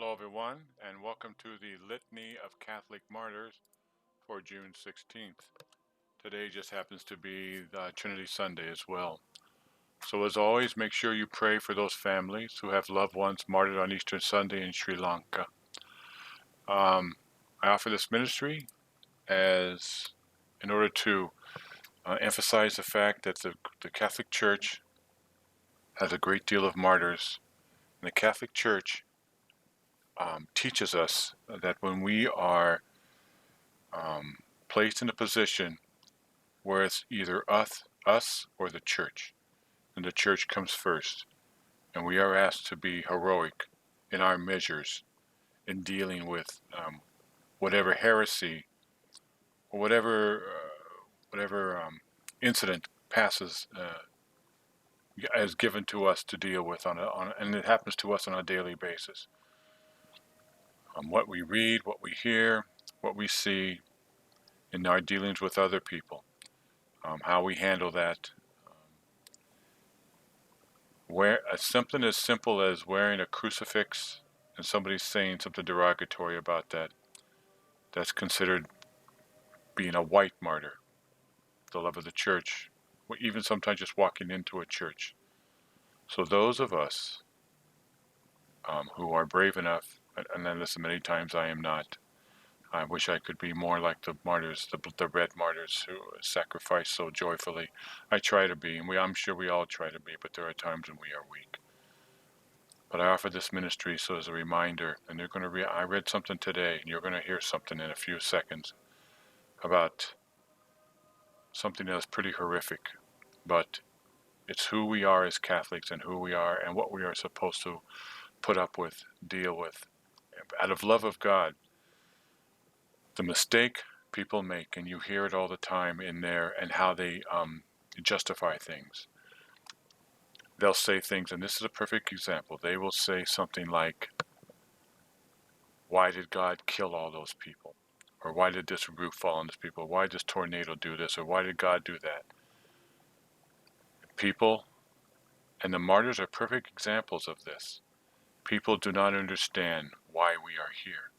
Hello everyone, and welcome to the Litany of Catholic Martyrs for June 16th. Today just happens to be Trinity Sunday as well. So as always, make sure you pray for those families who have loved ones martyred on Easter Sunday in Sri Lanka. I offer this ministry as in order to emphasize the fact that the Catholic Church has a great deal of martyrs. And the Catholic Church teaches us that when we are placed in a position where it's either us or the church, and the church comes first, and we are asked to be heroic in our measures in dealing with whatever heresy or whatever incident passes as given to us to deal with and it happens to us on a daily basis. What we read, what we hear, what we see in our dealings with other people, how we handle that. Something as simple as wearing a crucifix and somebody's saying something derogatory about that, that's considered being a white martyr, the love of the church, even sometimes just walking into a church. So those of us who are brave enough, and then listen, many times I am not. I wish I could be more like the martyrs, the red martyrs who sacrifice so joyfully. I try to be, and I'm sure we all try to be, but there are times when we are weak. But I offer this ministry so as a reminder, and you're going to I read something today, and you're going to hear something in a few seconds about something that's pretty horrific, but it's who we are as Catholics and who we are and what we are supposed to put up with, deal with, out of love of God. The mistake people make, and you hear it all the time in there, and how they justify things. They'll say things, and this is a perfect example. They will say something like, why did God kill all those people? Or why did this roof fall on these people? Why did this tornado do this? Or why did God do that? People, and the martyrs are perfect examples of this. People do not understand why we are here.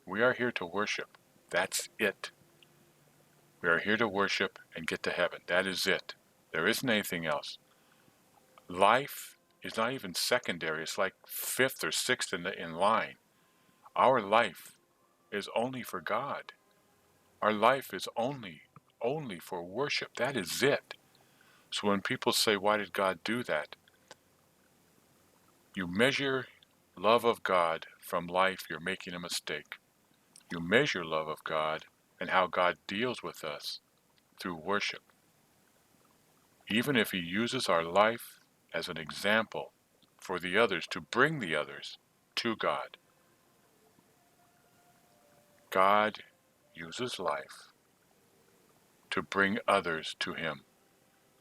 We are here to worship. That's it. We are here to worship and get to heaven. That is it. There isn't anything else. Life is not even secondary. It's like fifth or sixth in line. Our life is only for God. Our life is only for worship. That is it. So when people say, why did God do that? You measure love of God from life, you're making a mistake. You measure love of God and how God deals with us through worship. Even if He uses our life as an example for the others, to bring the others to God. God uses life to bring others to Him.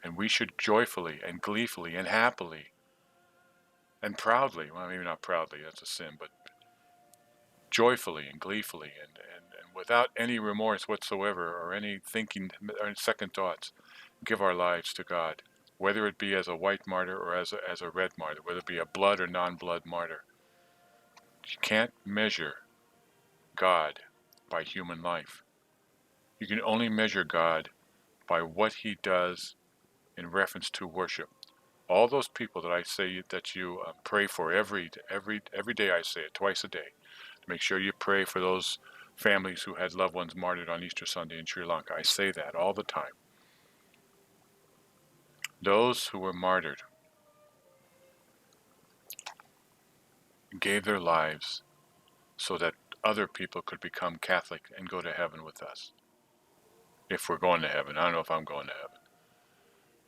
And we should joyfully and gleefully and happily and proudly, well, maybe not proudly, that's a sin, but joyfully and gleefully and without any remorse whatsoever or any thinking or second thoughts, give our lives to God, whether it be as a white martyr or as a red martyr, whether it be a blood or non-blood martyr. You can't measure God by human life. You can only measure God by what He does in reference to worship. All those people that I say that you pray for every day, I say it twice a day. Make sure you pray for those families who had loved ones martyred on Easter Sunday in Sri Lanka. I say that all the time. Those who were martyred gave their lives so that other people could become Catholic and go to heaven with us. If we're going to heaven. I don't know if I'm going to heaven.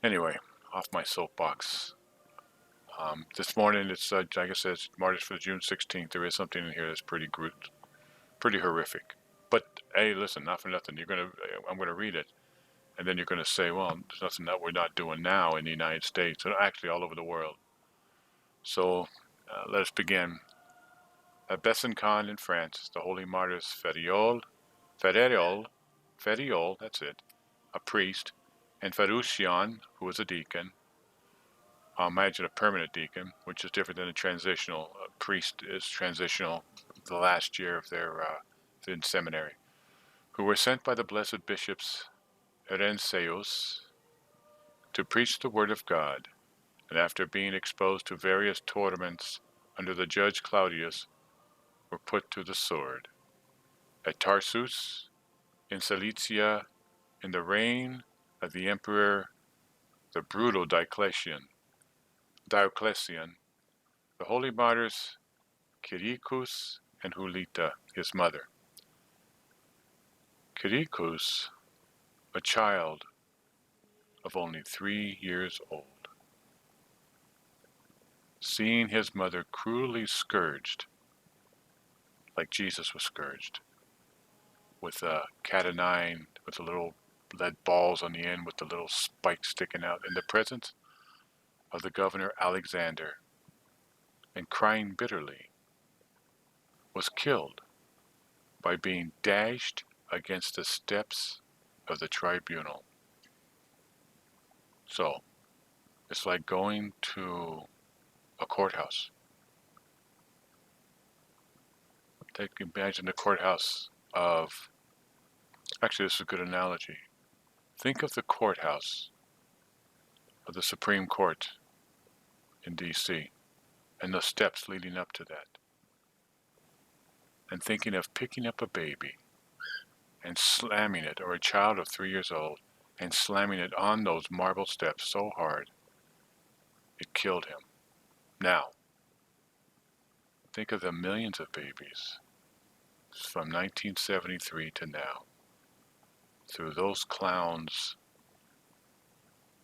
Anyway, off my soapbox. This morning, it's like I said, it's Martyrs for June 16th. There is something in here that's pretty horrific. But hey, listen, not for nothing. I'm gonna read it, and then you're gonna say, well, there's nothing that we're not doing now in the United States, and actually all over the world. So let us begin. At Besançon in France, the holy martyrs Feriol, that's it, a priest, and Ferrucion, who was a deacon, Imagine a permanent deacon, which is different than a transitional. A priest is transitional the last year of their in seminary, who were sent by the blessed bishops Irenaeus to preach the word of God, and after being exposed to various torments under the judge Claudius, were put to the sword. At Tarsus, in Cilicia, in the reign of the emperor, the brutal Diocletian, the holy martyrs Kyricus and Hulita, his mother. Kyricus, a child of only 3 years old, seeing his mother cruelly scourged, like Jesus was scourged, with a cat o' nine, with the little lead balls on the end, with the little spikes sticking out, in the presence of the governor Alexander, and crying bitterly, was killed by being dashed against the steps of the tribunal. So, it's like going to a courthouse. Imagine the courthouse of, actually this is a good analogy. Think of the courthouse of the Supreme Court in D.C. and the steps leading up to that. And thinking of picking up a baby and slamming it, or a child of 3 years old, and slamming it on those marble steps so hard, it killed him. Now, think of the millions of babies from 1973 to now, through those clowns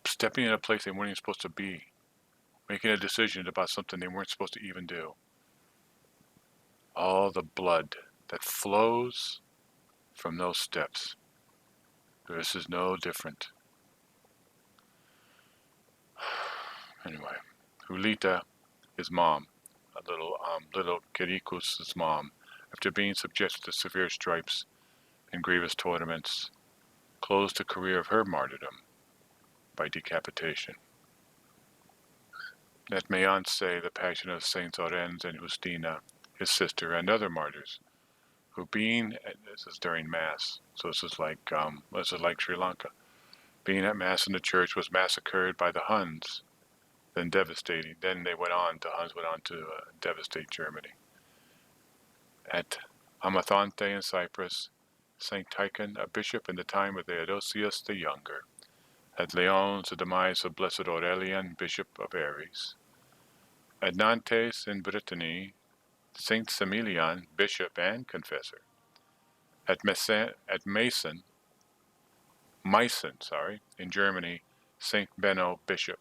stepping in a place they weren't even supposed to be, making a decision about something they weren't supposed to even do. All the blood that flows from those steps. This is no different. Anyway, Hulita, his mom, little Kyricus' mom, after being subjected to severe stripes and grievous torments, closed the career of her martyrdom by decapitation. At Mayence, the Passion of Saints Orenz and Justina, his sister, and other martyrs, who being, this is during Mass, so this is like Sri Lanka, being at Mass in the church, was massacred by the Huns, then devastating. Then the Huns went on to devastate Germany. At Amathonte in Cyprus, Saint Tychon, a bishop in the time of Theodosius the Younger. At Lyons, the demise of Blessed Aurelian, bishop of Aries. At Nantes in Brittany, Saint Semilian, bishop and confessor. At Meissen, in Germany, Saint Benno, bishop.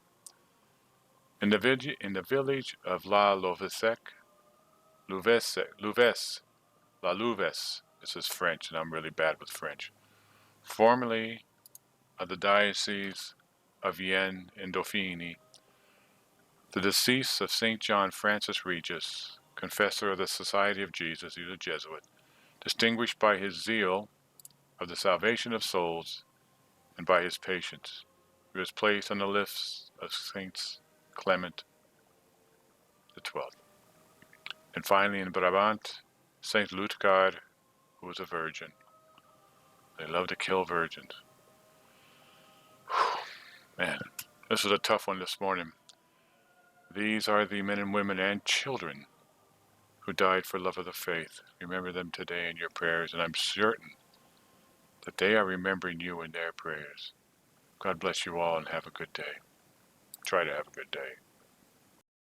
In the village of La Louves, this is French, and I'm really bad with French, formerly of the Diocese of Vienne in Dauphiny, the decease of St. John Francis Regis, confessor of the Society of Jesus, he was a Jesuit, distinguished by his zeal of the salvation of souls and by his patience. He was placed on the list of Saints Clement XII. And finally in Brabant, Saint Lutgard, who was a virgin. They love to kill virgins. Man, this was a tough one this morning. These are the men and women and children who died for love of the faith. Remember them today in your prayers, and I'm certain that they are remembering you in their prayers. God bless you all and have a good day. Try to have a good day.